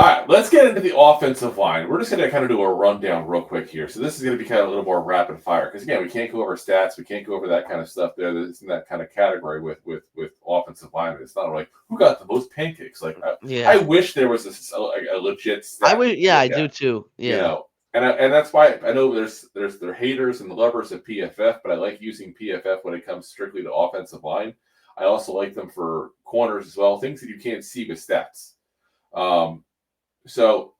All right, let's get into the offensive line. We're just going to kind of do a rundown real quick here. So this is going to be kind of a little more rapid fire because, again, we can't go over stats. We can't go over that kind of stuff there. That's in that kind of category with offensive linemen. It's not like who got the most pancakes. Like I wish there was a legit stat. I do too. Yeah. You know, and that's why I know there's the haters and the lovers of PFF, but I like using PFF when it comes strictly to offensive line. I also like them for corners as well, things that you can't see with stats. So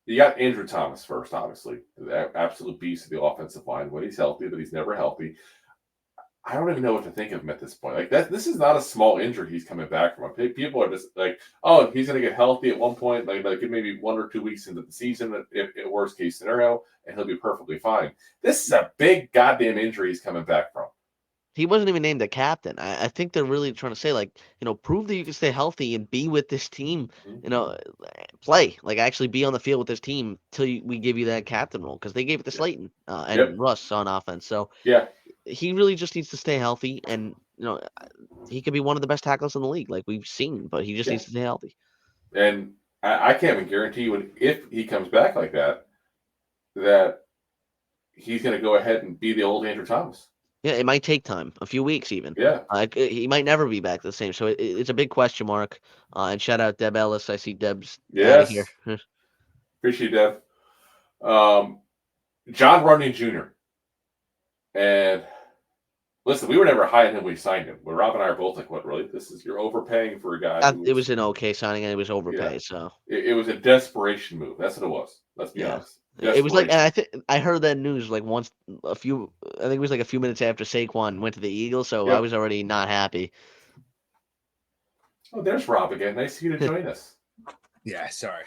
you got Andrew Thomas first, obviously, the absolute beast of the offensive line when he's healthy, but he's never healthy. I don't even know what to think of him at this point. Like that, this is not a small injury he's coming back from. People are just like, oh, he's going to get healthy at one point, like maybe 1 or 2 weeks into the season, if worst case scenario, and he'll be perfectly fine. This is a big goddamn injury he's coming back from. He wasn't even named a captain. I think they're really trying to say, like, prove that you can stay healthy and be with this team, play, like actually be on the field with this team till we give you that captain role because they gave it to Slayton and Russ on offense. So he really just needs to stay healthy and, he could be one of the best tacklers in the league like we've seen, but he just needs to stay healthy. And I can't even guarantee you if he comes back like that he's going to go ahead and be the old Andrew Thomas. Yeah, it might take time, a few weeks even. Yeah. He might never be back the same. So it's a big question mark. And shout out Deb Ellis. I see Deb's out of here. Appreciate Deb. Jon Runyan Jr. And listen, we were never high on him when we signed him. But Rob and I are both like, what, really? You're overpaying for a guy. It was an okay signing and it was overpaid. So it was a desperation move. That's what it was. Let's be honest. It was like, and I heard that news like I think it was like a few minutes after Saquon went to the Eagles, so I was already not happy. Oh, there's Rob again. Nice of you to join us. Yeah, sorry.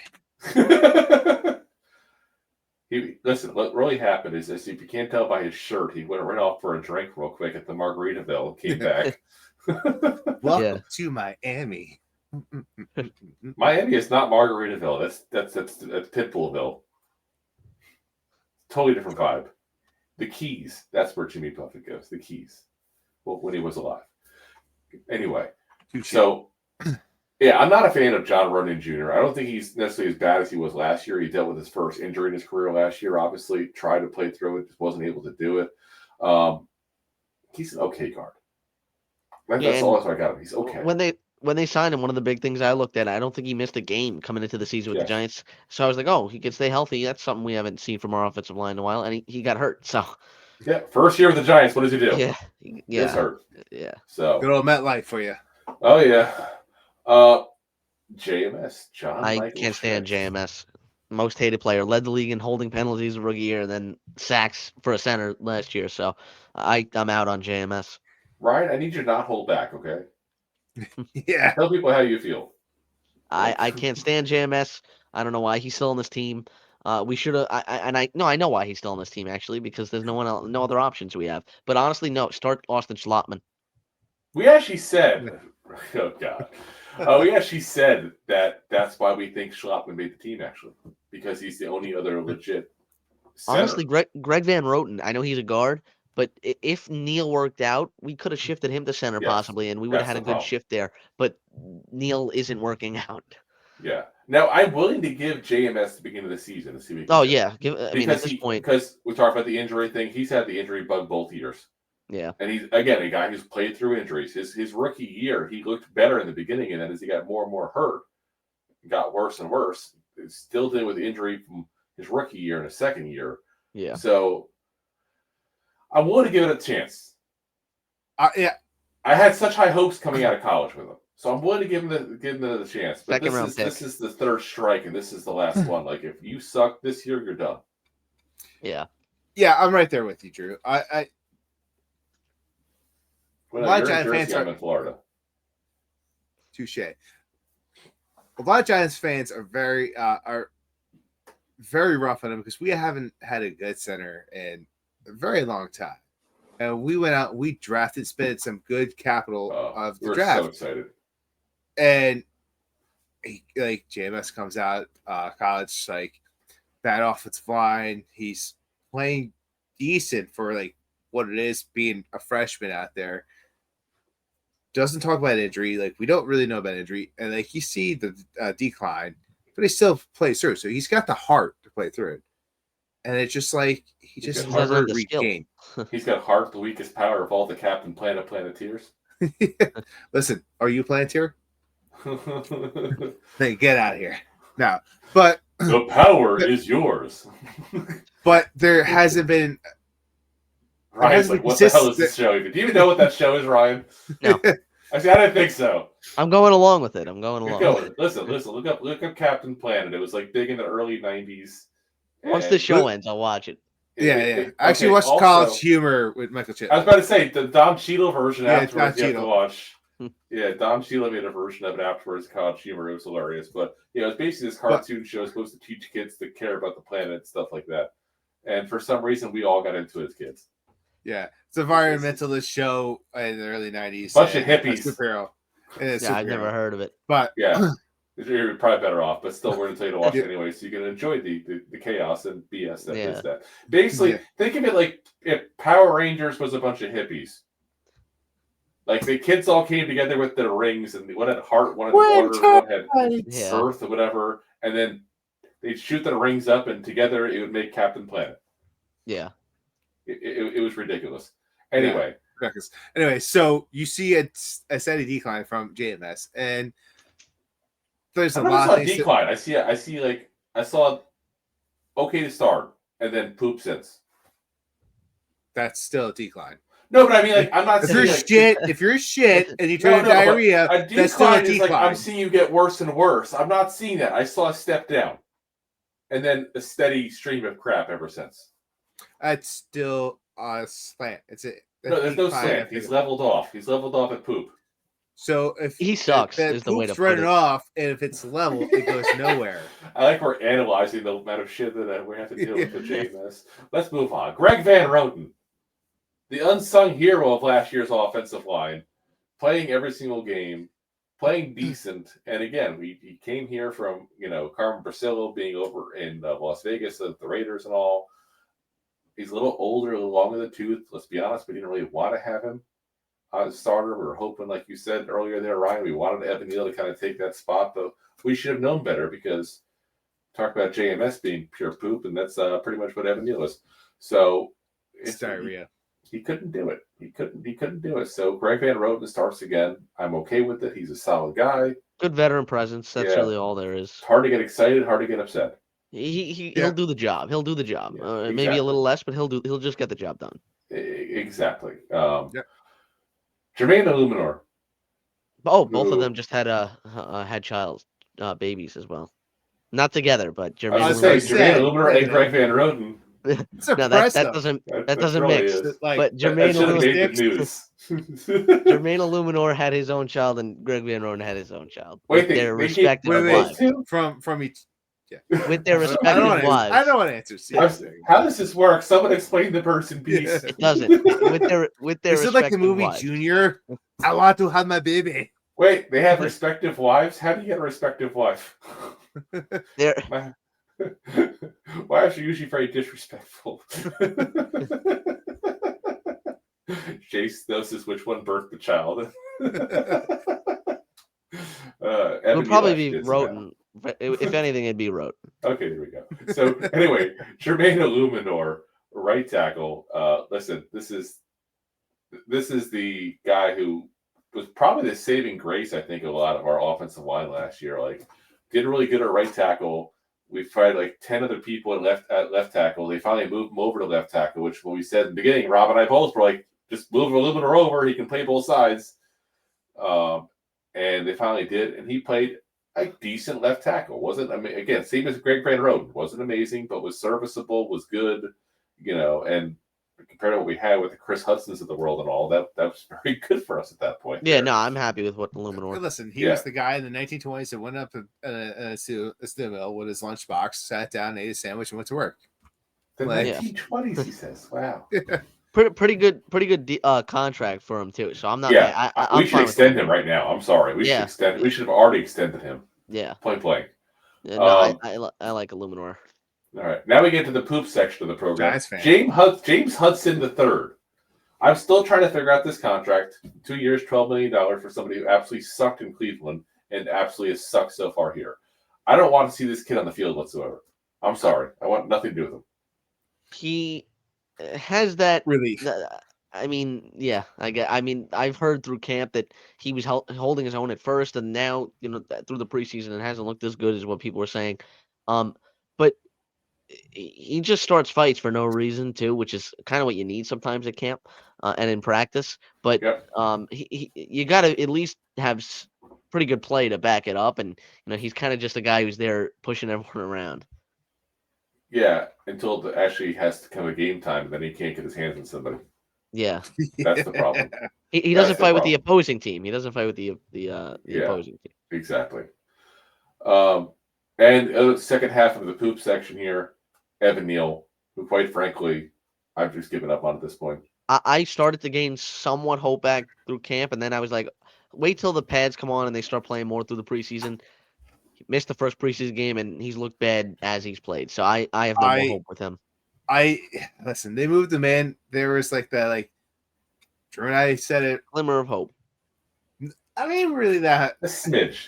Listen, what really happened is if you can't tell by his shirt, he went right off for a drink real quick at the Margaritaville, came back. Welcome to Miami. Miami is not Margaritaville. That's Pitbullville. Totally different vibe. The Keys. That's where Jimmy Buffett goes. The Keys. Well, when he was alive. Anyway, so I'm not a fan of Jon Runyan Jr. I don't think he's necessarily as bad as he was last year. He dealt with his first injury in his career last year. Obviously, tried to play through it, just wasn't able to do it. He's an okay guard. That's all I got him. He's okay. When they signed him, one of the big things I looked at, I don't think he missed a game coming into the season with the Giants. So I was like, oh, he can stay healthy. That's something we haven't seen from our offensive line in a while. And he got hurt. So first year with the Giants. What does he do? He's hurt. Yeah. So good old MetLife for you. Oh yeah. JMS. I can't stand JMS. Most hated player. Led the league in holding penalties a rookie year, and then sacks for a center last year. So I'm out on JMS. Ryan, I need you to not hold back, okay? Yeah. Tell people how you feel. I can't stand JMS. I don't know why he's still on this team. We should have. I know why he's still on this team actually because there's no other options we have. But honestly, no. Start Austin Schlottmann. We actually said, oh god, we actually said that's why we think Schlottmann made the team actually because he's the only other legit center. Honestly, Greg Van Roten. I know he's a guard. But if Neal worked out, we could have shifted him to center possibly, and we would have had a good shift there. But Neal isn't working out. Yeah. Now, I'm willing to give JMS the beginning of the season to see what he can do. I mean, at this point. Because we talked about the injury thing. He's had the injury bug both years. Yeah. And he's, again, a guy who's played through injuries. His rookie year, he looked better in the beginning, and then as he got more and more hurt, it got worse and worse. He's still dealing with the injury from his rookie year and his second year. Yeah. So I'm willing to give it a chance. Yeah. I had such high hopes coming out of college with him. So I'm willing to give him the chance. But this is the third strike, and this is the last one. Like, if you suck this year, you're done. Yeah. Yeah, I'm right there with you, Drew. A lot of Giants fans are in Florida. Touche. A lot of Giants fans are very rough on him because we haven't had a good center in a very long time. And we went out, we spent some good capital of the draft. We're so excited. And JMS comes out college, like bad offensive line. He's playing decent for like what it is being a freshman out there. Doesn't talk about injury. Like we don't really know about injury. And like you see the decline. but he still plays through. So he's got the heart to play through it. And it's just like he just He doesn't harder have to the skill. regain. He's got heart, the weakest power of all the Captain Planeteers. Listen, are you Planeteer? Hey, get out of here. No, but the power is yours. but there hasn't been. Ryan's like, what the hell is this show even? Do you even know what that show is, Ryan? No. I didn't think so. I'm going along with it. I'm going along. Go with it. Listen. Look up Captain Planet. It was like big in the early '90s. Once the show ends, I'll watch it. I actually watched College Humor with Michael Schmitz. I was about to say the Don Cheadle version afterwards. You have to Cheadle. watch. Yeah, Don Cheadle made a version of it afterwards. College Humor. It was hilarious, but it's basically this cartoon show supposed to teach kids to care about the planet and stuff like that. And for some reason, we all got into it as kids. Yeah, it's an environmentalist show in the early '90s. Bunch of hippies. Superhero. I've never heard of it. But yeah, you're probably better off. But still, we're going to tell you to watch it anyway, so you can enjoy the chaos and BS that is that. Basically, think of it like if Power Rangers was a bunch of hippies. Like the kids all came together with their rings, and one had heart, one had water, one had earth, or whatever, and then they'd shoot their rings up, and together it would make Captain Planet. Yeah. It was ridiculous. Anyway. Anyway, so you see a steady decline from JMS, and there's a lot of things. Decline. I saw okay to start, and then poop since. That's still a decline. No, but I mean, like, I'm not if saying you're shit. If you're shit and you turn diarrhea, that's still a decline. Like, I'm seeing you get worse and worse. I'm not seeing that. I saw a step down, and then a steady stream of crap ever since. That's still a slant. No, there's no slant. He's leveled off. He's leveled off at poop. So if he sucks, is the way to put it. Off, and if it's level, it goes nowhere. I like we're analyzing the amount of shit that we have to deal with the JMS. Let's move on. Greg Van Roten, the unsung hero of last year's offensive line, playing every single game, playing decent. And again, he came here from Carmen Brasillo being over in Las Vegas, the Raiders and all. He's a little older, a little long in the tooth. Let's be honest, we didn't really want to have him as a starter. We were hoping, like you said earlier there, Ryan, we wanted Evan Neal to kind of take that spot, but we should have known better because talk about JMS being pure poop, and that's pretty much what Evan Neal is. So it's diarrhea. He couldn't do it. He couldn't do it. So Greg Van Roten starts again. I'm okay with it. He's a solid guy. Good veteran presence. That's really all there is. It's hard to get excited, hard to get upset. He'll do the job. He'll do the job. Yeah, exactly. Maybe a little less, but he'll just get the job done. Exactly. Jermaine Eluemunor. Oh, both of them just had babies as well. Not together, but Jermaine Eluemunor and Greg Van Roten. No, that doesn't mix. But Jermaine Eluemunor had his own child, and Greg Van Roten had his own child. Wait, their respective wives. From each. Yeah. With their respective wives. I don't want to answer. How does this work? Someone explain the person piece. It doesn't. With their Is it like the movie wives. Junior? I want to have my baby. Wait, they have respective wives? How do you get a respective wife? Wives are usually very disrespectful. Jace knows which one birthed the child. It would probably be Roten. If anything, it'd be Roten. Okay, there we go. So anyway, Jermaine Eluemunor, right tackle. Listen, this is the guy who was probably the saving grace, I think, of a lot of our offensive line last year. Like, did really good at right tackle. We've tried like 10 other people at left tackle. They finally moved him over to left tackle, which when we said in the beginning, Rob and I both were like, just move Eluemunor over. He can play both sides. And they finally did, and he played a decent left tackle. Wasn't, I mean, again, same as Greg Van Roten. Wasn't amazing, but was serviceable, was good, and compared to what we had with the Chris Hudsons of the world and all, that was very good for us at that point. Yeah, no, I'm happy with what Eluemunor. Listen, he was the guy in the 1920s that went up a steel mill with his lunchbox, sat down, ate a sandwich, and went to work. The 1920s, he says. Wow. Pretty good contract for him too. So I'm not. Yeah, we should extend him right now. I'm sorry. We should extend. We should have already extended him. Yeah. Point blank. Yeah, no, I like Eluemunor. All right, now we get to the poop section of the program. James Hudson III. I'm still trying to figure out this contract. 2 years, $12 million for somebody who absolutely sucked in Cleveland and absolutely has sucked so far here. I don't want to see this kid on the field whatsoever. I'm sorry. I want nothing to do with him. He has that Relief. I mean, yeah, I mean, I've heard through camp that he was holding his own at first, and now, through the preseason, it hasn't looked as good as what people were saying. But he just starts fights for no reason too, which is kind of what you need sometimes at camp and in practice. But Yep. you got to at least have pretty good play to back it up, and he's kind of just a guy who's there pushing everyone around. Yeah, until it actually has to come a game time, and then he can't get his hands on somebody. Yeah, That's the problem. he doesn't fight with the opposing team. He doesn't fight with the opposing team. Exactly. And the second half of the poop section here, Evan Neal, who quite frankly, I've just given up on at this point. I started to gain somewhat hope back through camp, and then I was like, wait till the pads come on and they start playing more through the preseason. He missed the first preseason game, and he's looked bad as he's played. So I have no more hope with him. Listen, they moved him in. There was Drew and I said it. Glimmer of hope. I mean, really that. A smidge.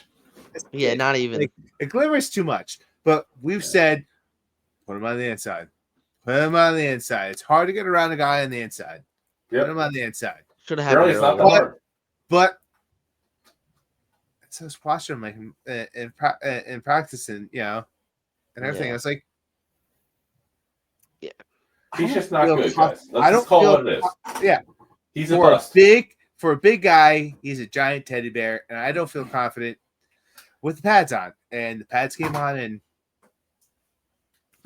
Yeah, not even. A glimmer is too much. But we've said, put him on the inside. Put him on the inside. It's hard to get around a guy on the inside. Yep. Put him on the inside. Should have happened It's not that earlier. hard. But so I was watching him in practicing, and everything. Yeah. I was like, yeah, He's just not good, guys. I don't Let's call feel, it what it is. Yeah, He's a bust. for a big guy, he's a giant teddy bear, and I don't feel confident with the pads on. And the pads came on, and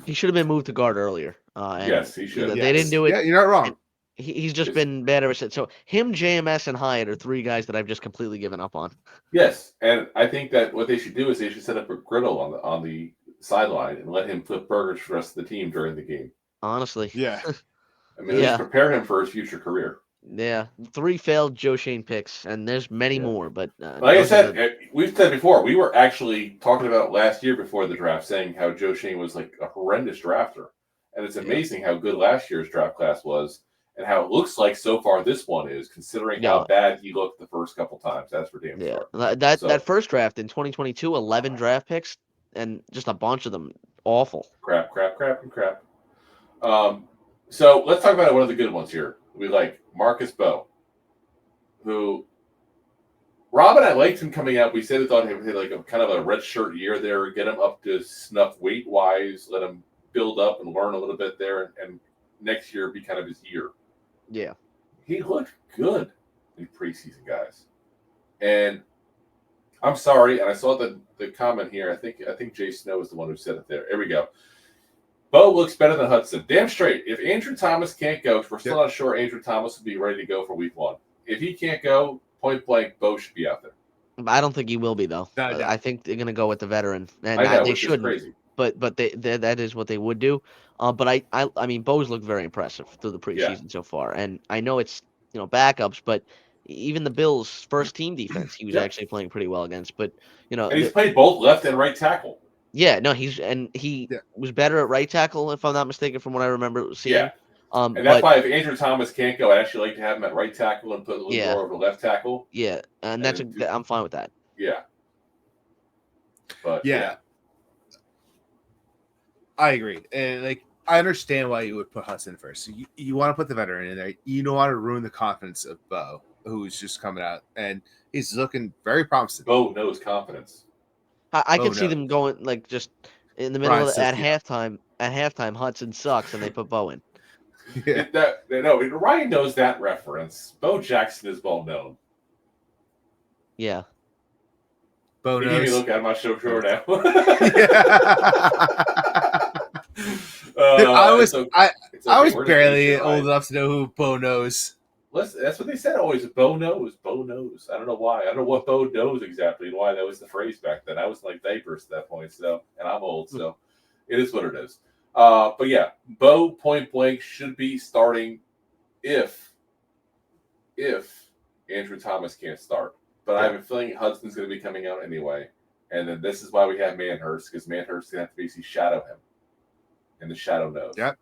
he should have been moved to guard earlier. Yes, he should. They didn't do it. Yeah, you're not wrong. He's just been bad ever since. So him, JMS, and Hyatt are three guys that I've just completely given up on. Yes, and I think that what they should do is they should set up a griddle on the sideline and let him flip burgers for the rest of the team during the game. Honestly. Yeah. I mean, just prepare him for his future career. Yeah, 3 failed Joe Shane picks, and there's many more. But like I said, we've said before, we were actually talking about last year before the draft, saying how Joe Shane was like a horrendous drafter, and it's amazing how good last year's draft class was, and how it looks like so far this one is, considering how bad he looked the first couple times. That's for damn sure. That first draft in 2022, 11 draft picks, and just a bunch of them awful. Crap. So let's talk about one of the good ones here. We like Marcus Mbow, who Rob and I liked him coming out. We said we thought he had like a kind of a red shirt year there, get him up to snuff weight wise, let him build up and learn a little bit there, and next year be kind of his year. Yeah, he looked good in preseason, guys. And I'm sorry, and I saw the comment here. I think Jay Snow is the one who said it there. Here we go. Mbow looks better than Hudson. Damn straight. If Andrew Thomas can't go, we're still not sure Andrew Thomas will be ready to go for week 1. If he can't go, point blank, Mbow should be out there. I don't think he will be, though. No. I think they're going to go with the veteran. And I know, they which shouldn't. is crazy. But that is what they would do. But I mean, Mbows looked very impressive through the preseason so far. And I know it's, backups, but even the Bills' first team defense, he was actually playing pretty well against. But, and he's played both left and right tackle. Yeah, no, he was better at right tackle, if I'm not mistaken, from what I remember seeing. Yeah. And that's why if Andrew Thomas can't go, I'd actually like to have him at right tackle and put a little more of a left tackle. Yeah, and I'm fine with that. Yeah. But yeah. I agree. And I understand why you would put Hudson first. You want to put the veteran in there. You don't want to ruin the confidence of Mbow, who's just coming out, and he's looking very promising. Mbow knows confidence. I can see them going just in the middle at halftime. At halftime, Hudson sucks, and they put Mbow in. Yeah. Ryan knows that reference. Bo Jackson is well known. Yeah. Bo knows. You made me look at my show sure now. I was barely old enough to know who Bo knows. That's what they said always. Bo knows. Bo knows. I don't know why. I don't know what Bo knows exactly and why that was the phrase back then. I was like diapers at that point, and I'm old, so it is what it is. But yeah, Bo point blank should be starting if Andrew Thomas can't start. But I have a feeling Hudson's going to be coming out anyway. And then this is why we have Manhurst, because Manhurst is going to have to basically shadow him in the shadow nose. Yep.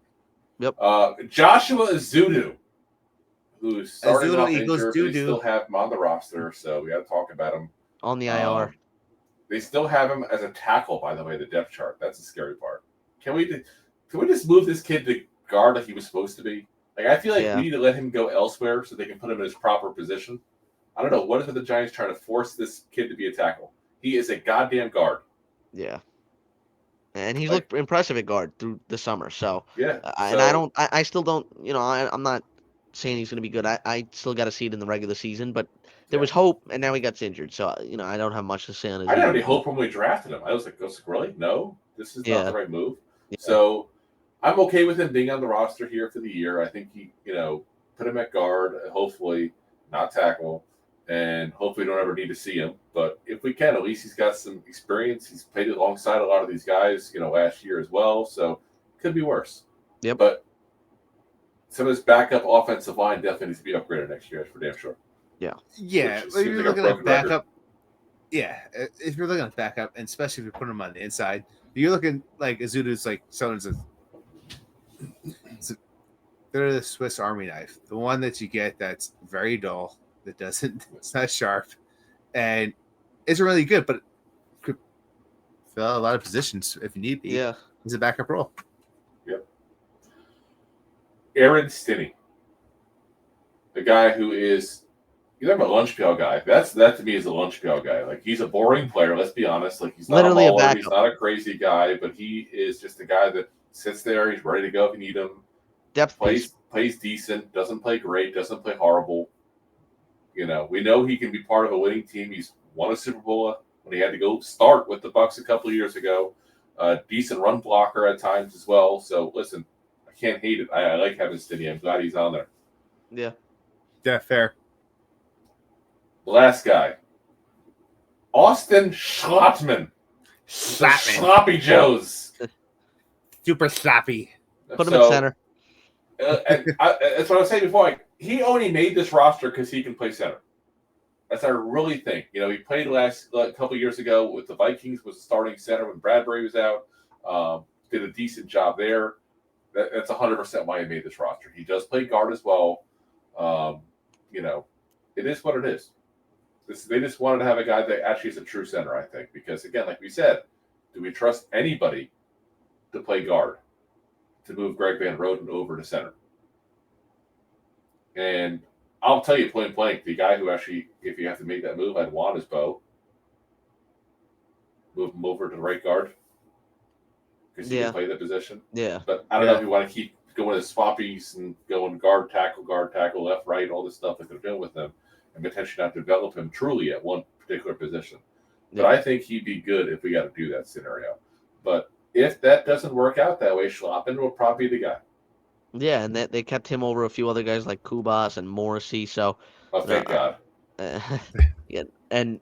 Joshua Ezeudu, who's starting off Eagles injured, but we still have him on the roster, so we got to talk about him. On the IR. They still have him as a tackle, by the way, the depth chart. That's the scary part. Can we just move this kid to guard like he was supposed to be? Like, I feel like we need to let him go elsewhere so they can put him in his proper position. I don't know. What if the Giants trying to force this kid to be a tackle? He is a goddamn guard. Yeah. And he's looked impressive at guard through the summer. So, yeah. I still don't, I'm not saying he's going to be good. I still got to see it in the regular season, but there was hope, and now he got injured. So, I don't have much to say on his. I didn't have any hope when we drafted him. I was like, really? No, this is not the right move. Yeah. So I'm okay with him being on the roster here for the year. I think he, put him at guard, hopefully not tackle, and hopefully we don't ever need to see him. But if we can, at least he's got some experience. He's played alongside a lot of these guys, last year as well. So it could be worse. Yep. But some of this backup offensive line definitely needs to be upgraded next year, for damn sure. Yeah. Yeah. If you're looking at backup, if you're looking at backup, and especially if you put him on the inside, you're looking like Ezeudu's like someone's they're the Swiss Army knife, the one that you get that's very dull, it's not sharp, and isn't really good, but could fill out a lot of positions if you need be. Yeah. He's a backup role. Yep. Aaron Stinnie, the guy who is, a lunch pail guy. That to me is a lunch pail guy. Like, he's a boring player. Let's be honest. Like, he's not literally a mauler, a backup. He's not a crazy guy, but he is just a guy that sits there. He's ready to go if you need him. Depth plays decent. Doesn't play great. Doesn't play horrible. We know he can be part of a winning team. He's won a Super Bowl when he had to go start with the Bucs a couple of years ago. Decent run blocker at times as well. So listen, I can't hate it. I like having Stinnie. I'm glad he's on there. Yeah. Yeah, fair. The last guy, Austin Schlottmann. Sloppy Joes. Super sloppy. Put him at center. That's what I was saying before. He only made this roster because he can play center. That's what I really think. He played a couple years ago with the Vikings, was a starting center when Bradbury was out. Did a decent job there. That's 100% why he made this roster. He does play guard as well. It is what it is. They just wanted to have a guy that actually is a true center, I think, because, again, like we said, do we trust anybody to play guard, to move Greg Van Roten over to center? And I'll tell you point blank, the guy who actually, if you have to make that move, I'd want is Mbow. Move him over to the right guard because he can play the position. Yeah. But I don't know if you want to keep going as swappies and going guard, tackle, left, right, all this stuff that they're doing with them, and potentially not develop him truly at one particular position. But I think he'd be good if we got to do that scenario. But if that doesn't work out that way, Schlottmann will probably be the guy. Yeah, and they kept him over a few other guys like Kubas and Morrissey. So, thank God. Yeah, and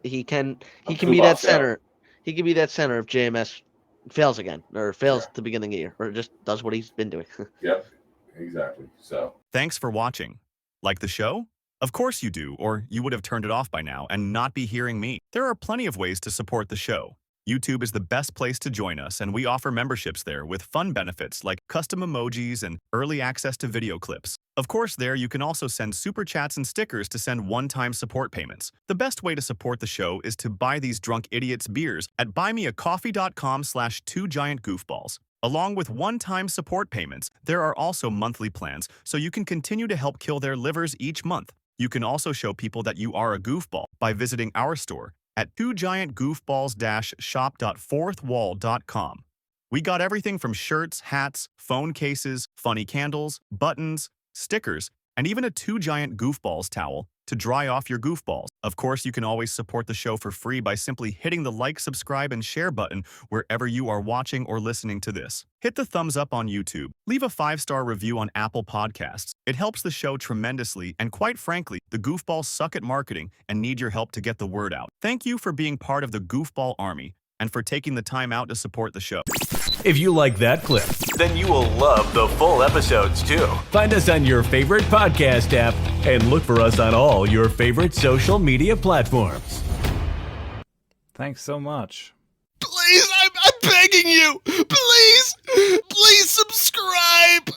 he can be that center. He can be that center if JMS fails again or fails at the beginning of the year or just does what he's been doing. Yep, exactly. So, thanks for watching. Like the show? Of course you do, or you would have turned it off by now and not be hearing me. There are plenty of ways to support the show. YouTube is the best place to join us, and we offer memberships there with fun benefits like custom emojis and early access to video clips. Of course, there you can also send super chats and stickers to send one-time support payments. The best way to support the show is to buy these drunk idiots beers at buymeacoffee.com/2giantgoofballs. Along with one-time support payments, there are also monthly plans, so you can continue to help kill their livers each month. You can also show people that you are a goofball by visiting our store at 2giantgoofballs-shop.fourthwall.com. We got everything from shirts, hats, phone cases, funny candles, buttons, stickers, and even a 2 Giant Goofballs towel to dry off your goofballs. Of course, you can always support the show for free by simply hitting the like, subscribe, and share button wherever you are watching or listening to this. Hit the thumbs up on YouTube. Leave a 5-star review on Apple Podcasts. It helps the show tremendously, and quite frankly, the goofballs suck at marketing and need your help to get the word out. Thank you for being part of the Goofball Army and for taking the time out to support the show. If you like that clip, then you will love the full episodes too. Find us on your favorite podcast app and look for us on all your favorite social media platforms. Thanks so much. Please, I'm begging you. Please subscribe.